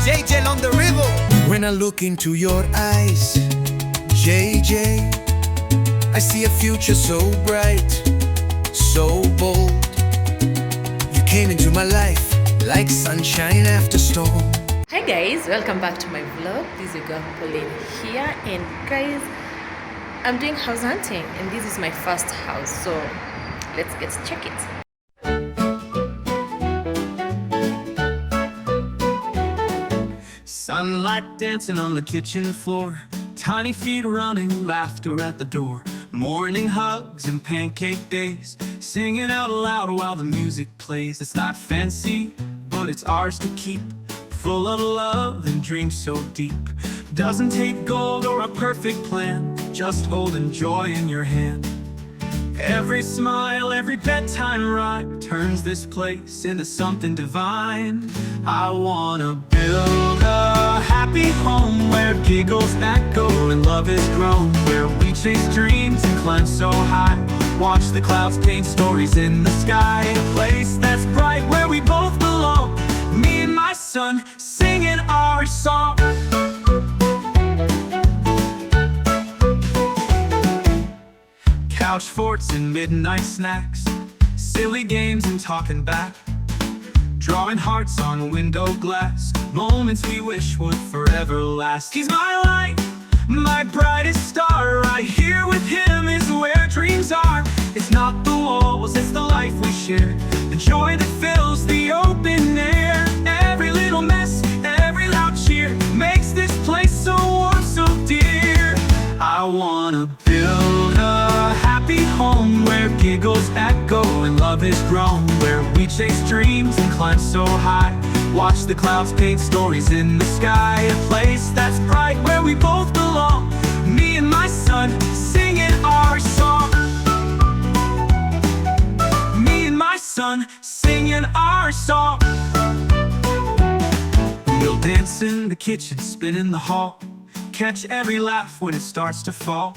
JJ on the river. When I look into your eyes, JJ, I see a future so bright, so bold. You came into my life like sunshine after storm. Hi guys, welcome back to my vlog. This is your girl Pauline here, and guys, I'm doing house hunting and this is my first house, so let's get to check it. Sunlight dancing on the kitchen floor, tiny feet running, laughter at the door. Morning hugs and pancake days, singing out loud while the music plays. It's not fancy, but it's ours to keep, full of love and dreams so deep. Doesn't take gold or a perfect plan, just holding joy in your hand. Every smile, every bedtime rhyme turns this place into something divine. I wanna build a happy home where giggles echo and love is grown, where we chase dreams and climb so high, watch the clouds paint stories in the sky. A place that's bright where we both belong, me and my son singing our song. Couch forts and midnight snacks, silly games and talking back, drawing hearts on window glass, moments we wish would forever last. He's my light, my brightest star. Right here with him is where dreams are. It's not the walls, it's the life we share, the joy that fills the open air. Every little mess, every loud cheer makes this place so warm, so dear. I wanna build a happy home where giggles echo and love is grown, where we chase dreams and climb so high, watch the clouds paint stories in the sky. A place that's bright where we both belong, me and my son singing our song. Me and my son singing our song. We'll dance in the kitchen, spin in the hall, catch every laugh when it starts to fall.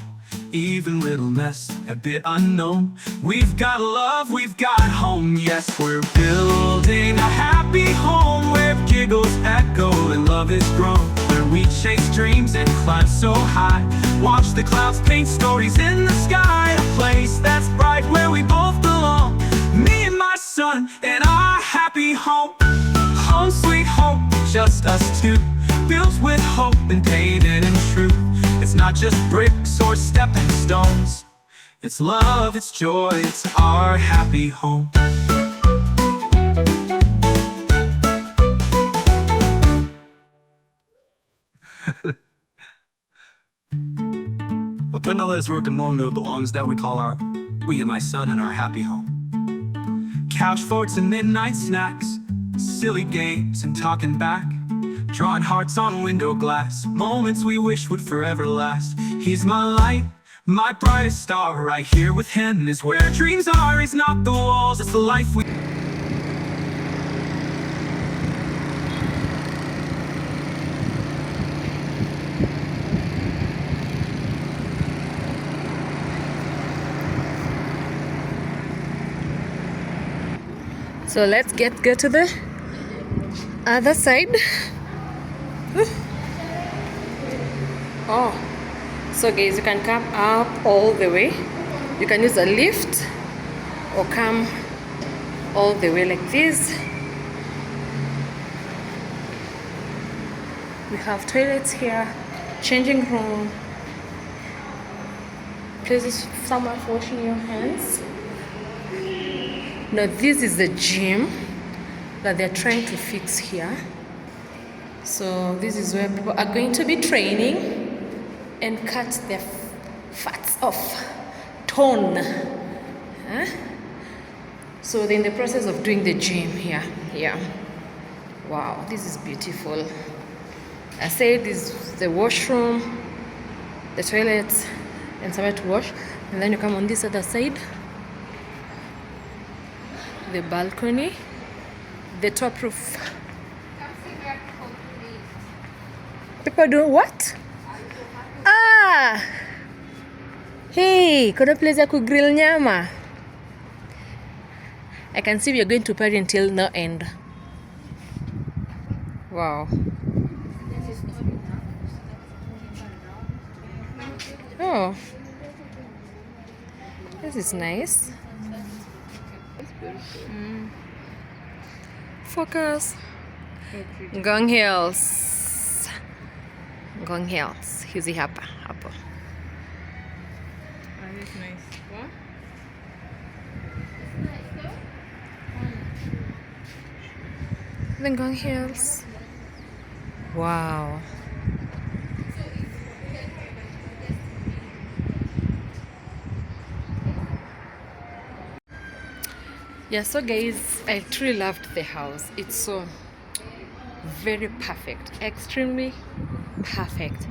Even little mess, a bit unknown. We've got love, we've got home. Yes, we're building a happy home where giggles echo and love is grown, where we chase dreams and climb so high, watch the clouds paint stories in the sky. A place that's bright where we both belong, me and my son in our happy home. Home sweet home, just us two, built with hope and painted in truth. It's not just bricks or stepping stones, it's love, it's joy, it's our happy home. But none of this work among the belongs that we call our, we and my son in our happy home. Couch forts and midnight snacks, silly games and talking back, drawing hearts on window glass, moments we wish would forever last. He's my light, my brightest star. Right here with him is where dreams are. It's not the walls, it's the life we... So let's go to the other side. Oh, so guys, you can come up all the way. You can use a lift or come all the way like this. We have toilets here, changing room, places somewhere for washing your hands. Now this is the gym that they're trying to fix here. So this is where people are going to be training and cut their fats off, tone. Huh? So they're in the process of doing the gym here. Yeah. Wow, this is beautiful. I said this is the washroom, the toilets, and somewhere to wash. And then you come on this other side, the balcony, the top roof. People do what? Ah! Hey, kuna place ya kugrill nyama. I can see we are going to party until no end. Wow. Oh, this is nice. Focus. Gong Hills. Gong Hills. Hizi hapa hapo. This is nice. What? The Gong Hills. Wow. Yeah, so guys, I truly loved the house. It's so very perfect, extremely perfect.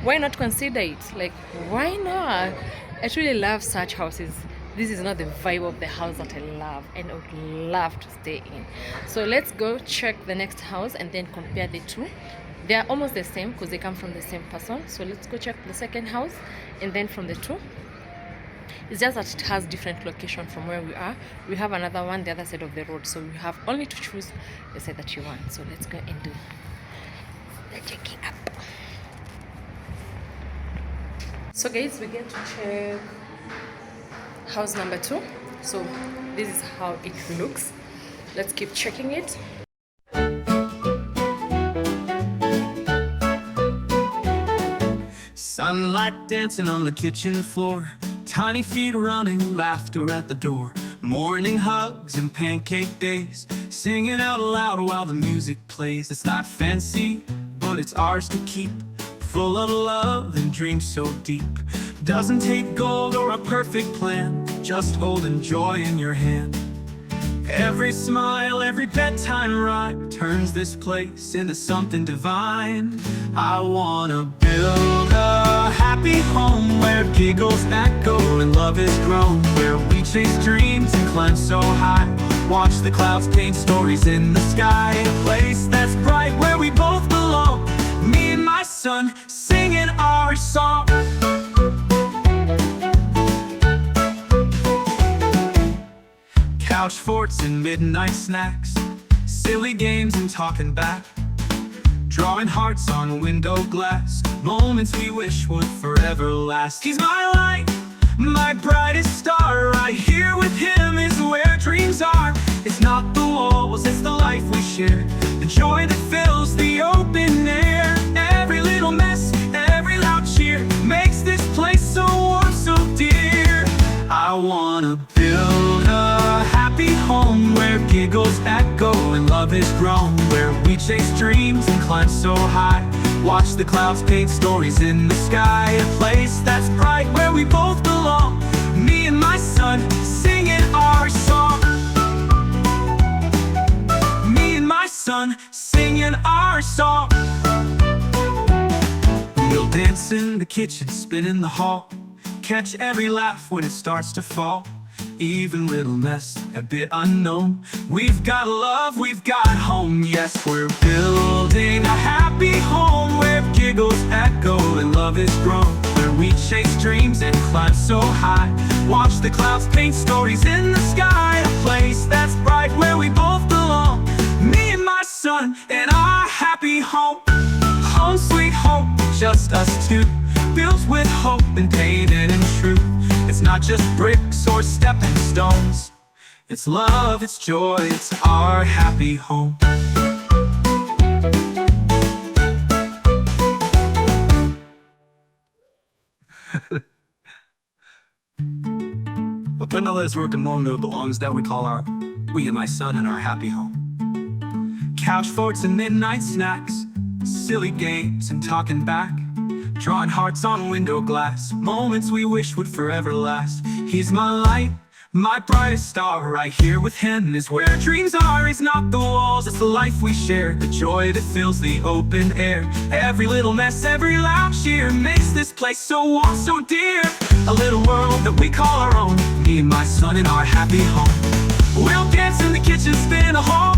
Why not consider it? Like, why not? I truly love such houses. This is not the vibe of the house that I love and I would love to stay in. So let's go check the next house and then compare the two. They are almost the same because they come from the same person. So let's go check the second house and then from the two. It's just that it has different location from where we are. We have another one the other side of the road, so you have only to choose the side that you want. So let's go and do the checking up. So guys, we get to check house number 2. So this is how it looks. Let's keep checking it. Sunlight dancing on the kitchen floor, tiny feet running, laughter at the door. Morning hugs and pancake days, singing out loud while the music plays. It's not fancy, but it's ours to keep, full of love and dreams so deep. Doesn't take gold or a perfect plan, just holding joy in your hand. Every smile, every bedtime rhyme turns this place into something divine. I wanna build a happy home where giggles echo and love is grown, where we chase dreams and climb so high, watch the clouds paint stories in the sky. A place that's bright where we both belong, me and my son singing our song. Couch forts and midnight snacks, silly games and talking back, drawing hearts on window glass, moments we wish would forever last. He's my light, my brightest star. Right here with him is where dreams are. It's not the walls, it's the life we share, the joy that fills the open air. Every little mess, every loud cheer makes this place so warm, so dear. I wanna build a happy home where giggles echo and love is grown, where we chase dreams and climb so high, watch the clouds paint stories in the sky. A place that's bright where we both belong, me and my son singing our song. Me and my son singing our song. We'll dance in the kitchen, spin in the hall, catch every laugh when it starts to fall. Even little mess, a bit unknown. We've got love, we've got home. Yes, we're building a happy home where giggles echo and love is grown, where we chase dreams and climb so high, watch the clouds paint stories in the sky. A place that's bright where we both belong, me and my son in our happy home. Home sweet home, just us two, built with hope and painted in truth. It's not just bricks or stepping stones, it's love, it's joy, it's our happy home. But vanilla is working among the belongs that we call our, we and my son in our happy home. Couch forts and midnight snacks, silly games and talking back, drawing hearts on window glass, moments we wish would forever last. He's my light, my brightest star. Right here with him is where dreams are. It's not the walls, it's the life we share, the joy that fills the open air. Every little mess, every loud cheer makes this place so warm, so dear. A little world that we call our own, me and my son in our happy home. We'll dance in the kitchen, spin a hall,